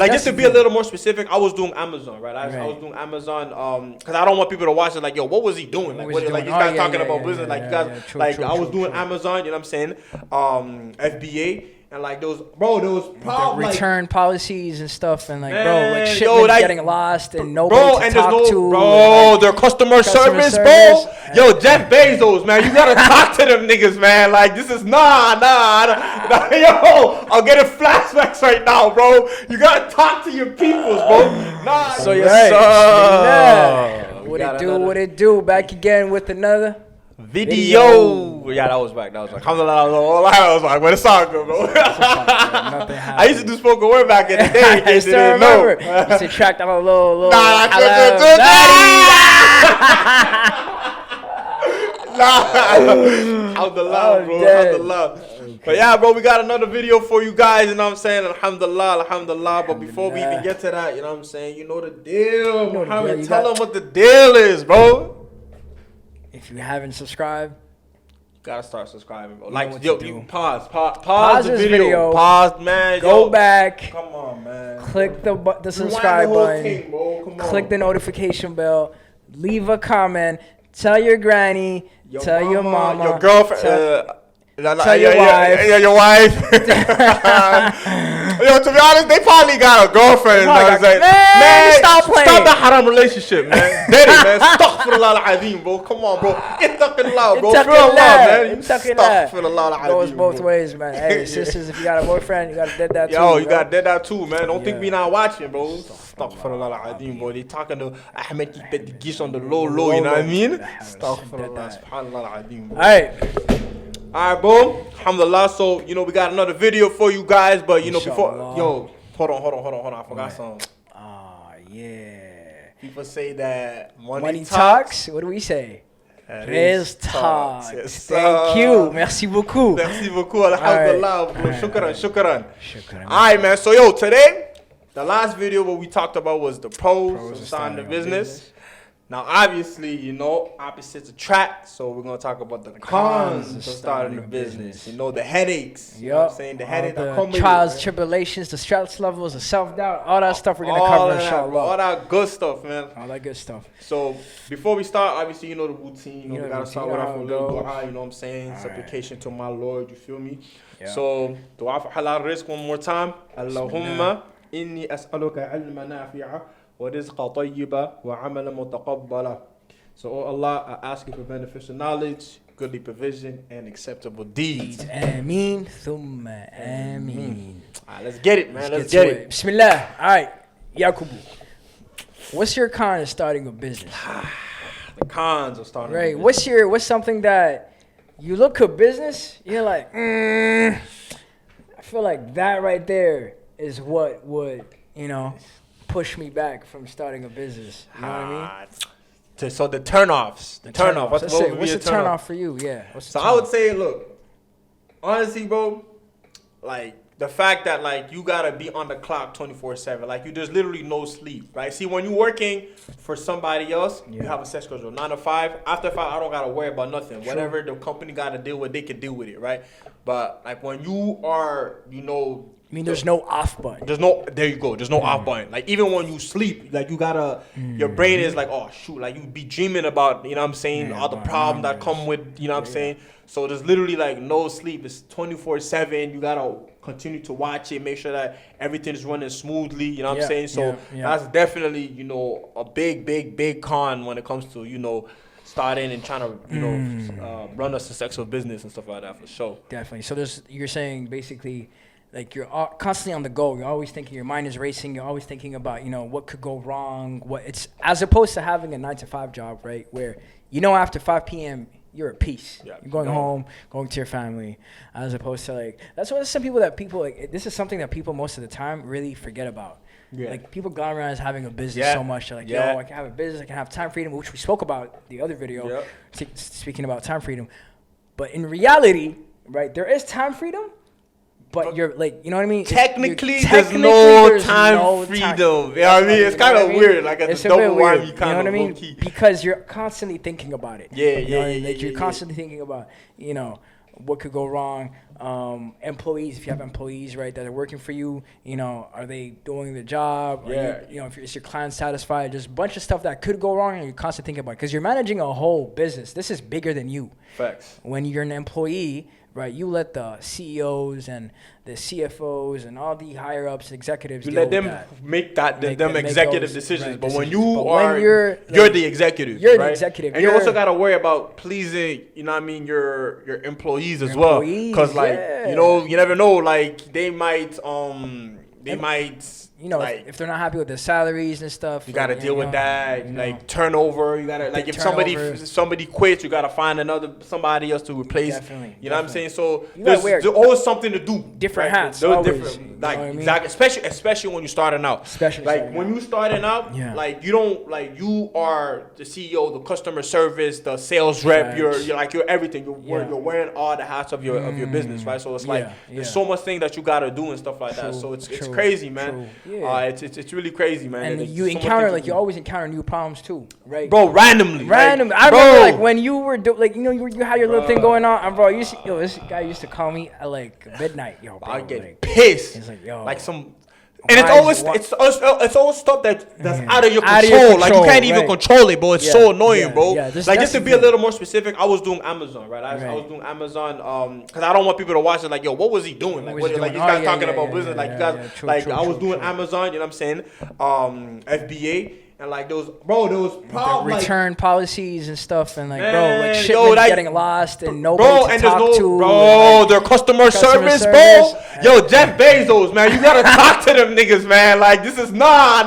Like, just to be a little more specific, I was doing Amazon, right? I was doing Amazon, because I don't want people to watch it like, yo, what was he doing? Like, these guys talking about business, like, you guys, I was doing Amazon, you know what I'm saying? FBA, and like those problems, return policies and stuff, and like, bro, like shipments getting lost and nobody to talk to. Bro, their customer service, bro. Yo, Jeff Bezos, man, you gotta talk to them niggas, man. Like, this is nah. Yo, I'm getting flashbacks right now, bro. You gotta talk to your peoples, bro. Nah, so yes, sir. What it do? Back again with another video. Yeah, that was back. Alhamdulillah, I was like, where the song go, bro? I used to do spoken word back in the day. I still remember. You used to track down a little. Alhamdulillah, bro. Alhamdulillah. But yeah, bro, we got another video for you guys, you know what I'm saying? Alhamdulillah. But before we even get to that, you know what I'm saying? You know the deal. Muhammad, tell them what the deal is, bro. If you haven't subscribed, you gotta start subscribing, bro. Like, yo, you pause the video. Pause, man. Go back. Come on, man. Click the subscribe button. Click the notification bell. Leave a comment. Tell your granny. Tell your mama. Your girlfriend. Tell your wife. Yeah, your wife. Yo, to be honest, they probably got a girlfriend. Man, stop playing. Stop the haram relationship, man. Did it, man. Astaghfirullah al-azim, bro. Come on, bro. Ittaqillah, bro. Feel Allah, man. Astaghfirullah al-azim. Goes both ways, man. Hey, sisters, if you got a boyfriend, you got to dead that too. Yo, you got to dead that too, man. Don't think we not watching, bro. Astaghfirullah al-azim, bro. They talking to Ahmed Gish on the low, you know what I mean? Astaghfirullah, subhanallah al-azim, bro. Alright, boom. Alhamdulillah. So, you know, we got another video for you guys, but you know, before hold on. I forgot something. Yeah. People say that money talks. What do we say? Rizqy talks. Yes, thank you. Merci beaucoup. Alhamdulillah, bro. Shukran. Alright, man. So, yo, today, the last video what we talked about was the pros of starting the business. Now, obviously, you know, opposites attract, so we're going to talk about the cons of starting a business. You know, the headaches. You know what I'm saying? The headaches that come with it. Trials, tribulations, the stress levels, the self-doubt, all that stuff we're going to cover, inshallah. All that good stuff, man. All that good stuff. So, before we start, obviously, you know the routine. You know, we got to start with a little dua, you know what I'm saying? Supplication to my Lord, you feel me? Yeah. So, dua for halal rizq one more time. Allahumma inni as'aluka ilma nafi'a. وَرِزْقَ طَيِّبًا وَعَمَلًا مُتَقَبَّلًا. So, oh Allah, I ask you for beneficial knowledge, goodly provision, and acceptable deeds. Ameen, thumma ameen. All right, let's get it, man. Let's get it. Bismillah. All right, Yakubu. What's your con of starting a business? The cons of starting a business. What's something that you look at business, you're like, I feel like that right there is what would, you know, push me back from starting a business. You know what I mean? So the turnoffs. What's the turnoff for you? Yeah. So I would say, look, honestly, bro, like the fact that like you gotta be on the clock 24/7, like there's literally no sleep, right? See, when you're working for somebody else, you have a set schedule, 9 to 5. After 5, I don't gotta worry about nothing. Sure. Whatever the company gotta deal with, they can deal with it, right? But like when you are, you know. I mean, there's no off button. There you go. There's no off button. Like, even when you sleep, like, you gotta, your brain is like, oh, shoot. Like, you be dreaming about, you know what I'm saying, all the problems that come with, you know what I'm saying. So, there's literally, like, no sleep. It's 24/7. You gotta continue to watch it, make sure that everything is running smoothly, you know what I'm saying. So, that's definitely, you know, a big con when it comes to, you know, starting and trying to, you know, run a successful business and stuff like that, for sure. Definitely. So, you're saying, basically, like you're constantly on the go. You're always thinking, your mind is racing. You're always thinking about, you know, what could go wrong. What it's as opposed to having a 9 to 5 job, right? Where, you know, after 5 p.m. you're at peace. Yeah, you're going home, going to your family. As opposed to like, that's what some people like. This is something that people most of the time really forget about. Yeah. Like people go around as having a business so much. They're like, yo, I can have a business. I can have time freedom, which we spoke about the other video, speaking about time freedom. But in reality, right, there is time freedom. But you're like, you know what I mean? Technically, there's no time freedom. You know what I mean? It's kind of weird. Like it's a double whammy kind of. You know what I mean? Because you're constantly thinking about it. Yeah. Like you're constantly thinking about, you know, what could go wrong. employees, if you have employees, right, that are working for you, you know, are they doing the job? Yeah. You know, is your client satisfied? Just a bunch of stuff that could go wrong, and you're constantly thinking about it, because you're managing a whole business. This is bigger than you. Facts. When you're an employee, right, you let the CEOs and the CFOs and all the higher ups, executives, you let them make executive decisions. Right, but when you're the executive, you're right? the executive, and you also gotta worry about pleasing, you know what I mean, your employees as well, because like you know, you never know, like they might you know, like, if they're not happy with their salaries and stuff, you gotta deal with that. You know. Like turnover, you gotta like if somebody quits, you gotta find somebody else to replace. Definitely, you know what I'm saying? So there's always something to do. Different right? hats. There's Always, different, like exactly, especially when you're starting out. When you starting out, like you don't like you are the CEO, the customer service, the sales rep. You're everything. You're wearing all the hats of your business, right? So it's like there's so much thing that you gotta do and stuff like that. So it's crazy, man. Yeah. It's really crazy, man. And you encounter you always encounter new problems too, right? Bro, randomly. I remember like when you were you had your little thing going on, and bro, this guy used to call me at like midnight, yo. Bro, I get pissed. He's like, yo, like some. And it's always stuff that's out of your control. Like you can't even control it, bro. It's so annoying, bro. Like just to be a little more specific, I was doing Amazon, right? I was doing Amazon because I don't want people to watch it like, yo, what was he doing? Like these guys talking about business, like you guys, like I was doing Amazon, you know what I'm saying? FBA. And like those problems, return policies and stuff, and like shipments getting lost and nobody to talk to. Bro, their customer service, bro. Yo, Jeff Bezos, man, you gotta talk to them niggas, man. Like this is nah.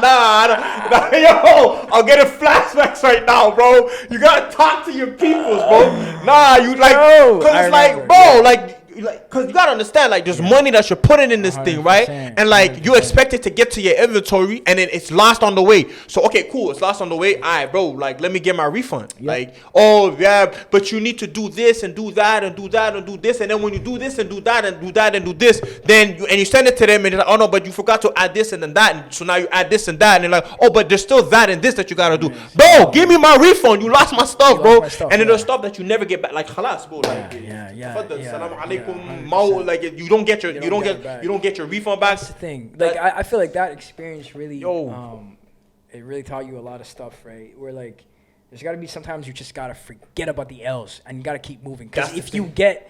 Yo, I'm getting flashbacks right now, bro. You gotta talk to your peoples, bro. Nah, you like, cause it's like, bro, like. Cause you gotta understand, like there's money that you're putting in this thing, right? And like you expect it to get to your inventory, and then it's lost on the way. So okay, cool, it's lost on the way. All right, bro, like let me get my refund. Like, oh yeah, but you need to do this and do that and do that and do this, and then when you do this and do that and do that and do this, then you send it to them, and they're like, oh no, but you forgot to add this and then that, and so now you add this and that, and they're like, oh, but there's still that and this that you gotta do. Bro, give me my refund. You lost my stuff, bro. And then there's stuff that you never get back, like khalas, bro. Like, like you don't get your refund back. That's the thing. Like I feel like that experience really it really taught you a lot of stuff, right? Where like there's got to be sometimes you just gotta forget about the L's and you gotta keep moving. Because if you get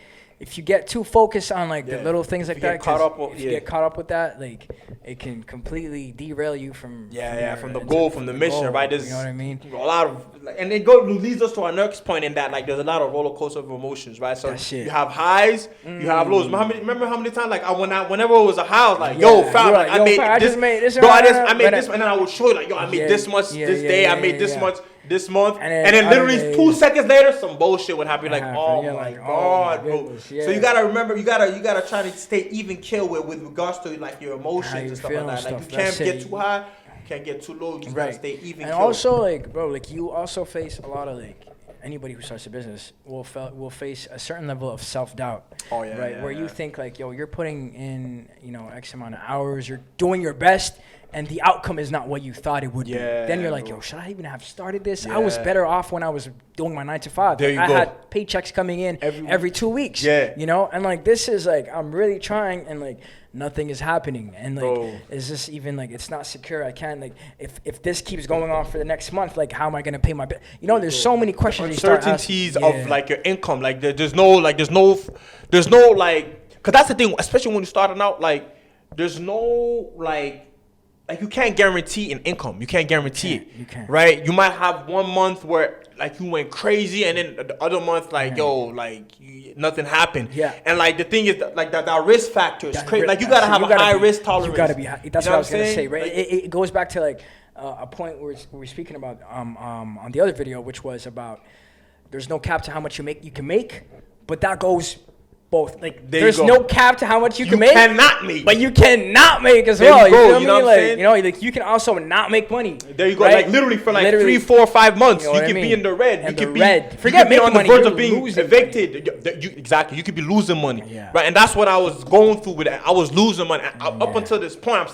too focused on like the little things like that, if you get caught up with that, like it can completely derail you from from the goal, from the mission, right? There's, you know what I mean? A lot of, and it leads us to our next point in that, like there's a lot of roller coaster of emotions, right? So you have highs, you have lows. Remember how many times like whenever it was a high, I was like, yo, fam, like, I made this, bro, I made this, and then I would show you like, yo, I made this much this day, I made this much this month, and then literally 2 seconds later, some bullshit would happen. Like, oh my god, bro. So you gotta remember, you gotta try to stay even kill with regards to like your emotions and stuff like that. Like you can't get too high, you can't get too low. You just gotta stay even. And also, like, bro, like you also face a lot of like anybody who starts a business will face a certain level of self-doubt. Oh yeah, right, where you think like, yo, you're putting in, you know, X amount of hours, you're doing your best, and the outcome is not what you thought it would be. Then you're like, yo, should I even have started this? I was better off when I was doing my 9 to 5. There I had paychecks coming in every 2 weeks. You know, and like this is like I'm really trying, and like nothing is happening, and like is this even like it's not secure? I can't like if this keeps going on for the next month, like how am I gonna pay my bill? You know, there's so many questions. Uncertainties of like your income, like there's no like because that's the thing, especially when you're starting out, like there's no like you can't guarantee an income. You can't guarantee it. You can't. Right? You might have 1 month where like you went crazy, and then the other month like nothing happened. And like the thing is that risk factor is crazy. Like you gotta have a high risk tolerance. You gotta be high. That's what I was gonna say. Right? Like, it goes back to like a point where we're speaking about on the other video, which was about there's no cap to how much you can make, but that goes both. Like there's no cap to how much you can make. You cannot make. But you cannot make as well. You feel me? Like, you know, like you can also not make money. There you go. Right? Like literally for like 3, 4, 5 months, you could be in the red. And you could be red. Forget making on the verge of being evicted. Exactly. You could be losing money. Right. And that's what I was going through with it. I was losing money. Up until this point, I'm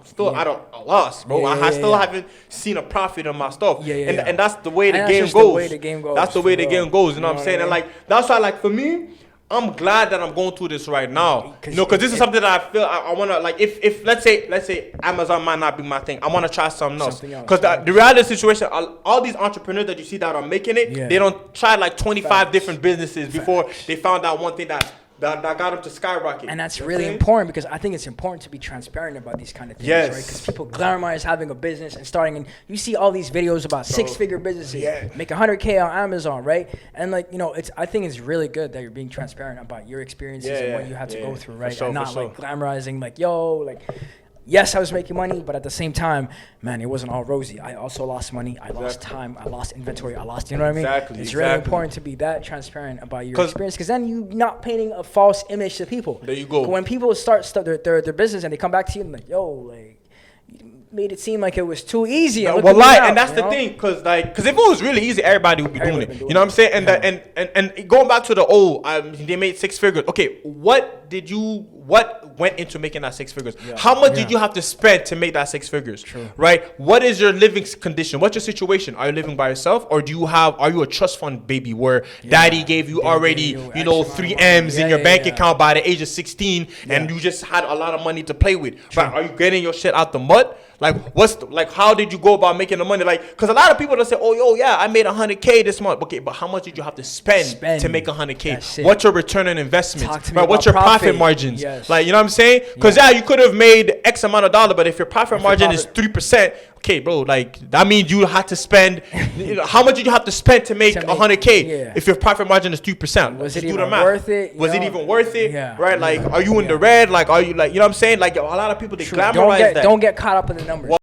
still at a loss, bro. I still haven't seen a profit on my stuff. And that's the way the game goes. That's the way the game goes. You know what I'm saying? And like that's why, like for me, I'm glad that I'm going through this right now. You know, because this is something that I feel I want to, like, if let's say Amazon might not be my thing, I want to try something else. Because the reality situation, all these entrepreneurs that you see that are making it, they don't try like 25 different businesses before they found out one thing that got them to skyrocket. And that's really important, because I think it's important to be transparent about these kind of things, right? Because people glamorize having a business and starting, and you see all these videos about six-figure businesses, make 100K on Amazon, right? And like, you know, I think it's really good that you're being transparent about your experiences and what you have to go through, right? And not like glamorizing, like, yo, like, yes, I was making money, but at the same time, man, it wasn't all rosy. I also lost money. I lost time. I lost inventory. You know what I mean? It's really important to be that transparent about your experience, because then you're not painting a false image to people. There you go. When people start their business and they come back to you and like, yo, like, made it seem like it was too easy. And that's the thing, because if it was really easy, everybody would be doing it. You know what I'm saying? And going back to the they made 6 figures. Okay, what went into making that 6 figures? How much did you have to spend to make that 6 figures? True. Right? What is your living condition? What's your situation? Are you living by yourself, or are you a trust fund baby where daddy gave you already, 3 M's in your bank account by the age of 16 and you just had a lot of money to play with? Right? Are you getting your shit out the mud? Like, how did you go about making the money? Like, because a lot of people that say, oh, yo, yeah, I made 100K this month. Okay, but how much did you have to spend to make 100K? What's your return on investment? Right? What's your profit margins? Like, you know what I'm saying? Because you could have made X amount of dollars, but if your profit margin is 3%, okay, bro, like, that means you had to spend, how much did you have to spend to make 100K if your profit margin is 3%? Was it even worth it? Was it even worth it? Right? Like, are you in the red? Like, are you, like, you know what I'm saying? Like, a lot of people, they glamorize that. Don't get caught up in the numbers.